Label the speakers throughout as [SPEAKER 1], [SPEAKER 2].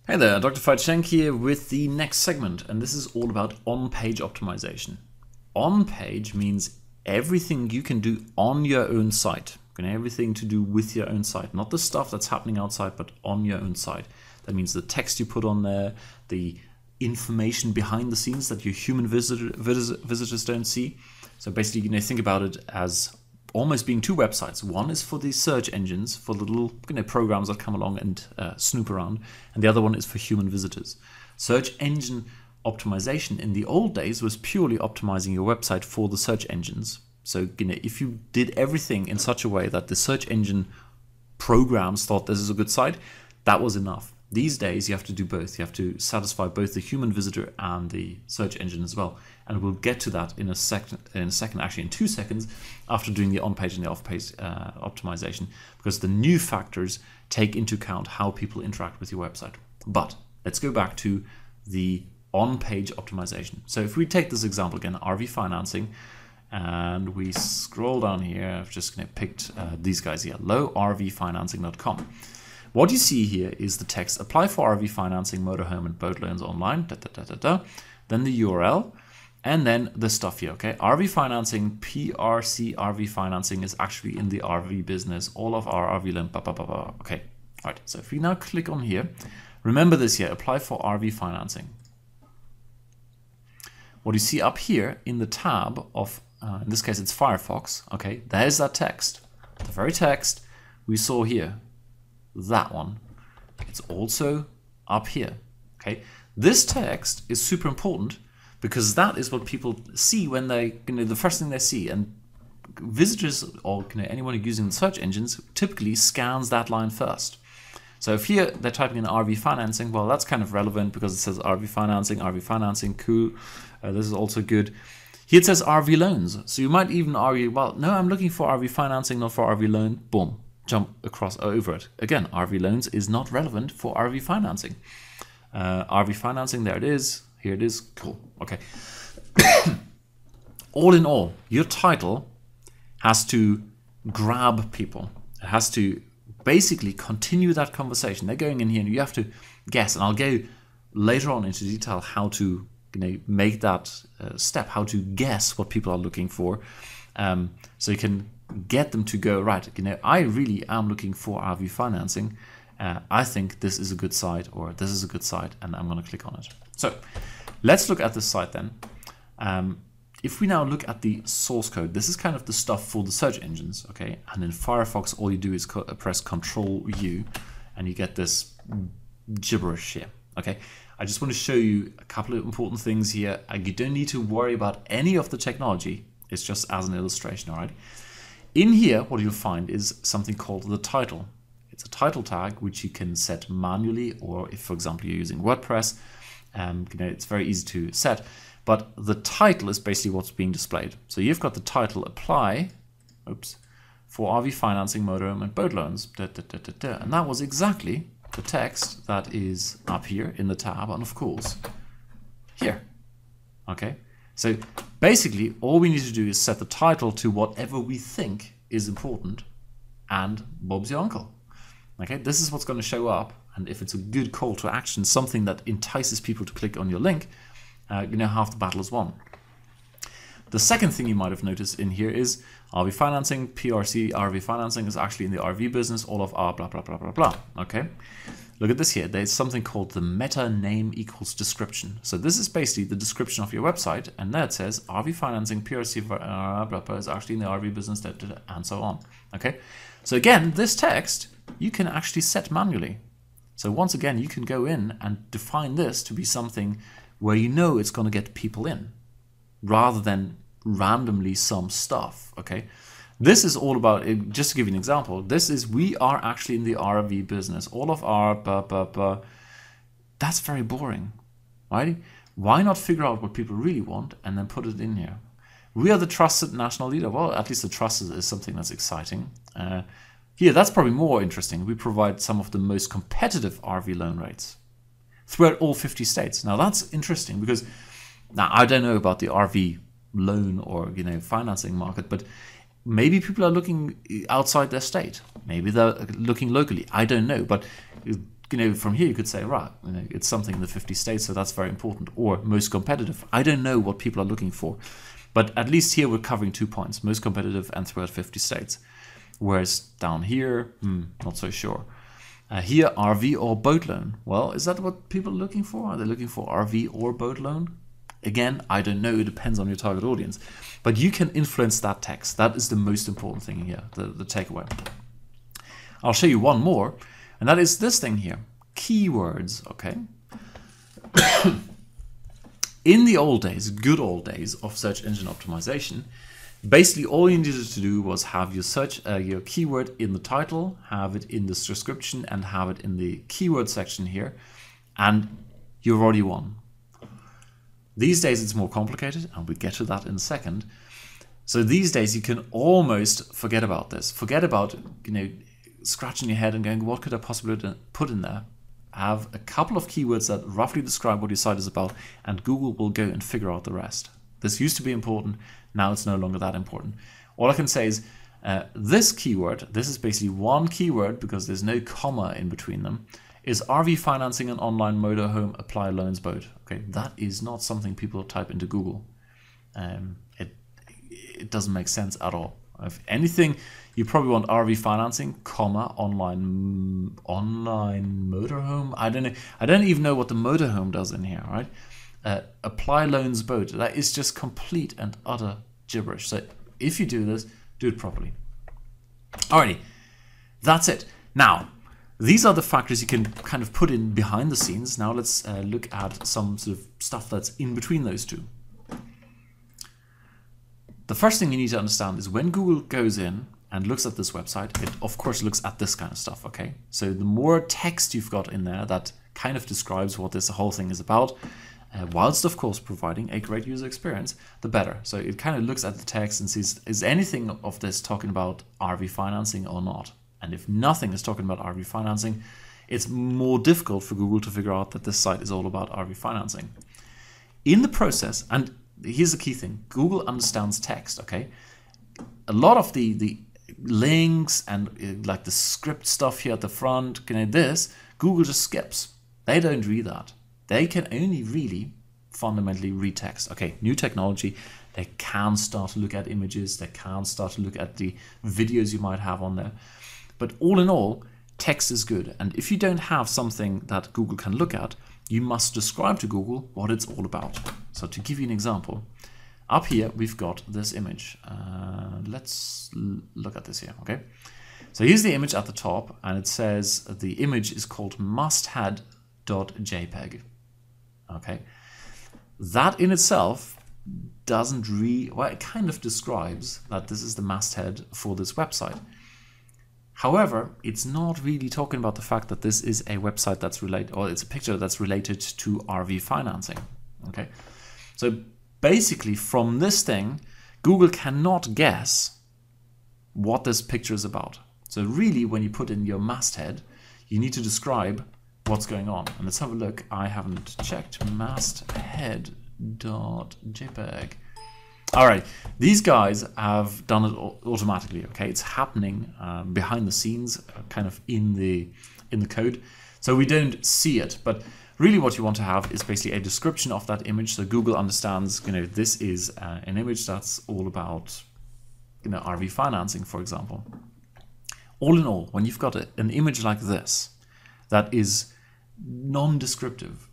[SPEAKER 1] Hey there, Dr. Veit Schenk here with the next segment, and this is all about on-page optimization. On-page means everything you can do on your own site, everything to do with your own site, not the stuff that's happening outside, but on your own site. That means the text you put on there, the information behind the scenes that your human visitors don't see. So basically, think about it as almost being two websites. One is for the search engines, for the little programs that come along and snoop around, and the other one is for human visitors. Search engine optimization in the old days was purely optimizing your website for the search engines. So if you did everything in such a way that the search engine programs thought this is a good site, that was enough. These days you have to do both. You have to satisfy both the human visitor and the search engine as well. And we'll get to that in a second, actually in 2 seconds, after doing the on-page and the off-page optimization, because the new factors take into account how people interact with your website. But let's go back to the on-page optimization. So if we take this example again, RV financing, and we scroll down here, I've just picked these guys here, lowrvfinancing.com. What you see here is the text, apply for RV financing, motorhome and boat loans online, then the URL, and then the stuff here, okay? RV financing, PRC RV financing is actually in the RV business, all of our RV loan, okay. All right, so if we now click on here, remember this here, apply for RV financing. What you see up here in the tab of, in this case it's Firefox, okay, there's that text, the very text we saw here. That one, it's also up here, okay? This text is super important because that is what people see when they, the first thing they see, and visitors or anyone who's using the search engines typically scans that line first. So if here they're typing in RV financing, well, that's kind of relevant because it says RV financing, cool. This is also good. Here it says RV loans. So you might even argue, well, no, I'm looking for RV financing, not for RV loan. Boom. Jump across over it. Again, RV loans is not relevant for RV financing. RV financing, there it is. Here it is. Cool. Okay. All in all, your title has to grab people. It has to basically continue that conversation. They're going in here and you have to guess. And I'll go later on into detail how to make that step, how to guess what people are looking for. So you can get them to go, right, I really am looking for RV financing. I think this is a good site, or this is a good site, and I'm going to click on it. So let's look at this site then. If we now look at the source code, this is kind of the stuff for the search engines, okay? And in Firefox, all you do is press Control-U, and you get this gibberish here, okay? I just want to show you a couple of important things here. You don't need to worry about any of the technology. It's just as an illustration, all right? In here, what you'll find is something called the title. It's a title tag which you can set manually, or if, for example, you're using WordPress, it's very easy to set. But the title is basically what's being displayed. So you've got the title apply, for RV financing, motorhome, and boat loans, and that was exactly the text that is up here in the tab, and of course here. Okay. So basically, all we need to do is set the title to whatever we think is important, and Bob's your uncle. Okay, this is what's going to show up, and if it's a good call to action, something that entices people to click on your link, half the battle is won. The second thing you might have noticed in here is RV financing, PRC RV financing is actually in the RV business, all of our blah, blah, blah, blah, blah. Okay. Look at this here. There's something called the meta name equals description. So this is basically the description of your website, and there it says RV financing, PRC blah, blah, is actually in the RV business, and so on. Okay. So again, this text you can actually set manually. So once again, you can go in and define this to be something where it's going to get people in, rather than randomly some stuff. Okay. This is all about, just to give you an example, we are actually in the RV business. All of our, that's very boring, right? Why not figure out what people really want and then put it in here? We are the trusted national leader. Well, at least the trusted is something that's exciting. Here, that's probably more interesting. We provide some of the most competitive RV loan rates throughout all 50 states. Now that's interesting because, now I don't know about the RV loan or, financing market, but maybe people are looking outside their state. Maybe they're looking locally. I don't know. But from here you could say, right, it's something in the 50 states, so that's very important, or most competitive. I don't know what people are looking for, but at least here we're covering 2 points, most competitive and throughout 50 states. Whereas down here, not so sure. Here, RV or boat loan. Well, is that what people are looking for? Are they looking for RV or boat loan? Again, I don't know. It depends on your target audience. But you can influence that text. That is the most important thing here, the takeaway. I'll show you one more, and that is this thing here. Keywords, okay? In the old days, good old days of search engine optimization, basically all you needed to do was have your keyword in the title, have it in the description, and have it in the keyword section here, and you've already won. These days it's more complicated, and we'll get to that in a second. So these days you can almost forget about this. Forget about scratching your head and going, what could I possibly put in there? Have a couple of keywords that roughly describe what your site is about, and Google will go and figure out the rest. This used to be important, now it's no longer that important. All I can say is this keyword, this is basically one keyword because there's no comma in between them, is RV financing and online motorhome apply loans boat. Okay, that is not something people type into Google. It doesn't make sense at all. If anything, you probably want RV financing, comma, online motorhome. I don't know. I don't even know what the motorhome does in here, right? Apply loans boat. That is just complete and utter gibberish. So if you do this, do it properly. Alrighty, that's it. Now, these are the factors you can kind of put in behind the scenes. Now let's look at some sort of stuff that's in between those two. The first thing you need to understand is when Google goes in and looks at this website, it of course looks at this kind of stuff, okay? So the more text you've got in there that kind of describes what this whole thing is about, whilst of course providing a great user experience, the better. So it kind of looks at the text and sees, is anything of this talking about RV financing or not? And if nothing is talking about RV financing, it's more difficult for Google to figure out that this site is all about RV financing. In the process, and here's the key thing, Google understands text, okay? A lot of the links and like the script stuff here at the front, this, Google just skips. They don't read that. They can only really fundamentally read text. Okay, new technology, they can start to look at images, they can start to look at the videos you might have on there. But all in all, text is good. And if you don't have something that Google can look at, you must describe to Google what it's all about. So to give you an example, up here we've got this image. Let's look at this here, okay? So here's the image at the top, and it says the image is called masthead.jpg. Okay, that in itself doesn't well, it kind of describes that this is the masthead for this website. However, it's not really talking about the fact that this is a website that's related, or it's a picture that's related to RV financing. Okay, so basically from this thing, Google cannot guess what this picture is about. So really, when you put in your masthead, you need to describe what's going on. And let's have a look. I haven't checked masthead.jpg. All right, these guys have done it automatically. Okay, it's happening behind the scenes, kind of in the code, so we don't see it. But really, what you want to have is basically a description of that image, so Google understands. This is an image that's all about, RV financing, for example. All in all, when you've got an image like this that is non-descriptive,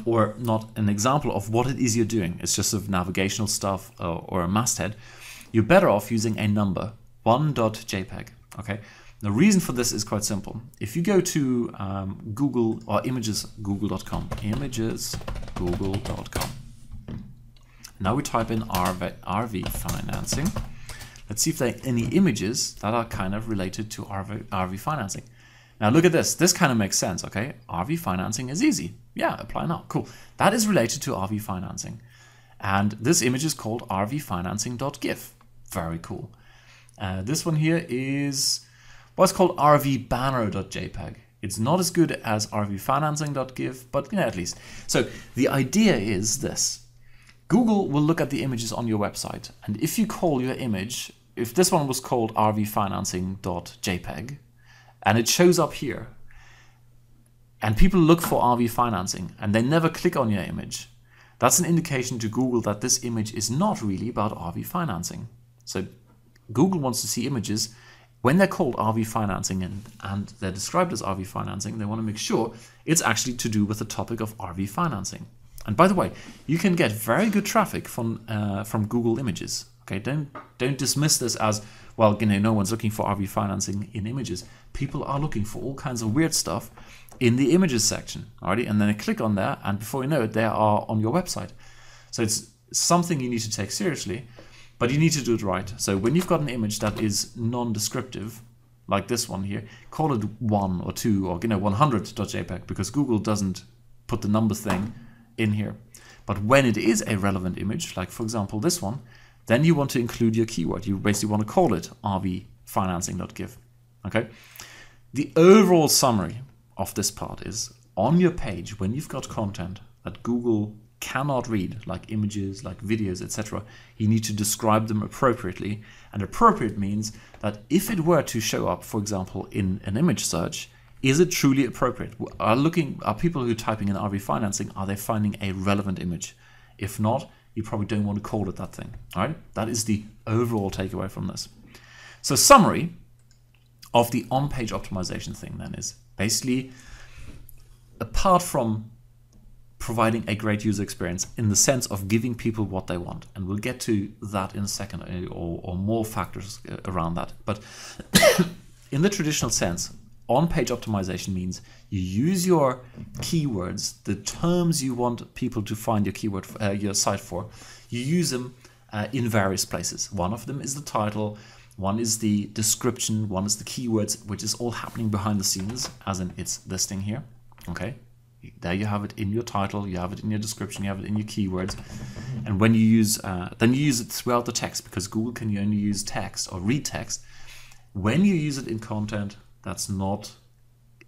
[SPEAKER 1] or not an example of what it is you're doing, it's just sort of navigational stuff or a masthead, you're better off using a number, 1.jpg, okay? The reason for this is quite simple. If you go to Google or images.google.com, images.google.com, now we type in RV financing. Let's see if there are any images that are kind of related to RV financing. Now look at this. This kind of makes sense, okay? RV financing is easy. Yeah, apply now. Cool. That is related to RV financing. And this image is called rvfinancing.gif. Very cool. This one here is what's called rvbanner.jpg. It's not as good as rvfinancing.gif, but at least. So the idea is this. Google will look at the images on your website. And if you call your image, if this one was called rvfinancing.jpg, and it shows up here, and people look for RV financing and they never click on your image, that's an indication to Google that this image is not really about RV financing. So Google wants to see images when they're called RV financing and they're described as RV financing. They want to make sure it's actually to do with the topic of RV financing. And by the way, you can get very good traffic from Google Images. Okay, don't dismiss this as, well, no one's looking for RV financing in images. People are looking for all kinds of weird stuff in the images section, alrighty, and then they click on there, and before you know it, they are on your website. So it's something you need to take seriously, but you need to do it right. So when you've got an image that is non-descriptive, like this one here, call it 1 or 2 or 100.jpg, because Google doesn't put the number thing in here. But when it is a relevant image, like for example this one, then you want to include your keyword. You basically want to call it rvfinancing.gif. Okay. The overall summary of this part is, on your page, when you've got content that Google cannot read, like images, like videos, etc., you need to describe them appropriately. And appropriate means that if it were to show up, for example, in an image search, is it truly appropriate? Are people who are typing in RV financing, are they finding a relevant image? If not, you probably don't want to call it that thing. All right, that is the overall takeaway from this. So summary of the on-page optimization thing then is basically, apart from providing a great user experience in the sense of giving people what they want, and we'll get to that in a second, or more factors around that, but in the traditional sense, on-page optimization means you use your keywords, the terms you want people to find your keyword, your site for, you use them in various places. One of them is the title, one is the description, one is the keywords, which is all happening behind the scenes, as in it's this thing here. Okay, there you have it in your title, you have it in your description, you have it in your keywords, and when you use, then you use it throughout the text, because Google can only use text or read text. When you use it in content that's not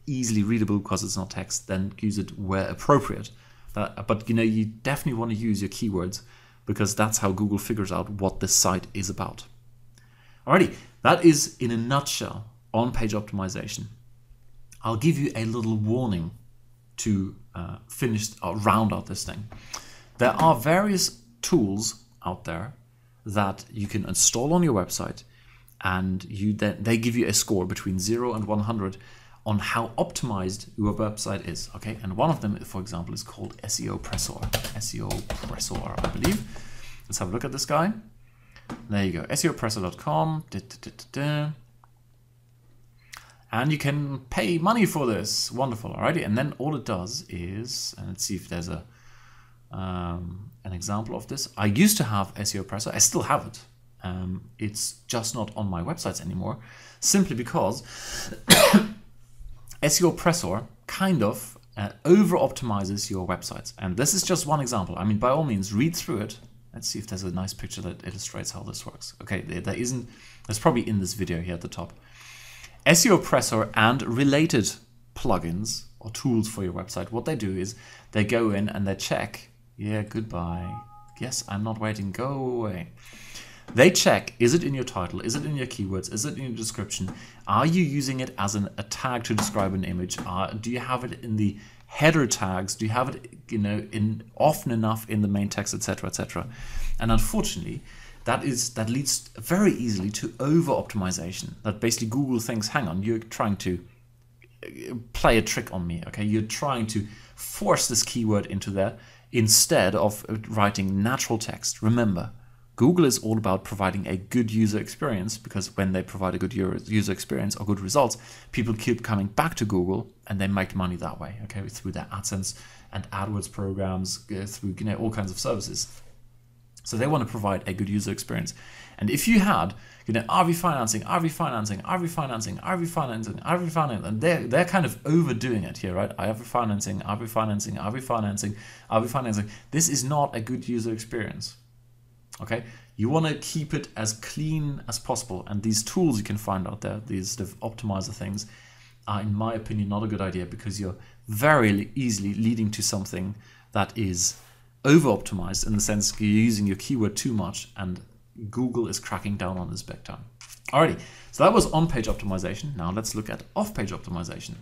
[SPEAKER 1] easily readable because it's not text, then use it where appropriate. But you definitely want to use your keywords, because that's how Google figures out what this site is about. Alrighty, that is in a nutshell on-page optimization. I'll give you a little warning to finish or round out this thing. There are various tools out there that you can install on your website, and they give you a score between 0 and 100 on how optimized your website is. Okay, and one of them, for example, is called SEO Pressor. SEO Pressor, I believe. Let's have a look at this guy. There you go, SEOpressor.com. And you can pay money for this. Wonderful. Alrighty, and then all it does is, and let's see if there's an example of this. I used to have SEO Pressor. I still have it. It's just not on my websites anymore, simply because SEO Pressor kind of over-optimizes your websites. And this is just one example. I mean, by all means, read through it. Let's see if there's a nice picture that illustrates how this works. Okay, there isn't. There's probably in this video here at the top. SEO Pressor and related plugins or tools for your website, what they do is they go in and they check. Yeah, goodbye. Yes, I'm not waiting. Go away. They check, is it in your title? Is it in your keywords? Is it in your description? Are you using it as a tag to describe an image? Do you have it in the header tags? Do you have it, in often enough in the main text, etc., etc.? And unfortunately, that leads very easily to over-optimization. That basically Google thinks, hang on, you're trying to play a trick on me. Okay, you're trying to force this keyword into there instead of writing natural text. Remember, Google is all about providing a good user experience, because when they provide a good user experience or good results, people keep coming back to Google and they make money that way, okay, through their AdSense and AdWords programs, through all kinds of services. So they want to provide a good user experience. And if you had, RV financing, RV financing, RV financing, RV financing, RV financing, and they're kind of overdoing it here, right? RV financing, RV financing, RV financing, RV financing. This is not a good user experience. Okay, you want to keep it as clean as possible, and these tools you can find out there, these sort of optimizer things, are, in my opinion, not a good idea, because you're very easily leading to something that is over-optimized, in the sense you're using your keyword too much, and Google is cracking down on this big time. Alrighty, so that was on-page optimization. Now let's look at off-page optimization.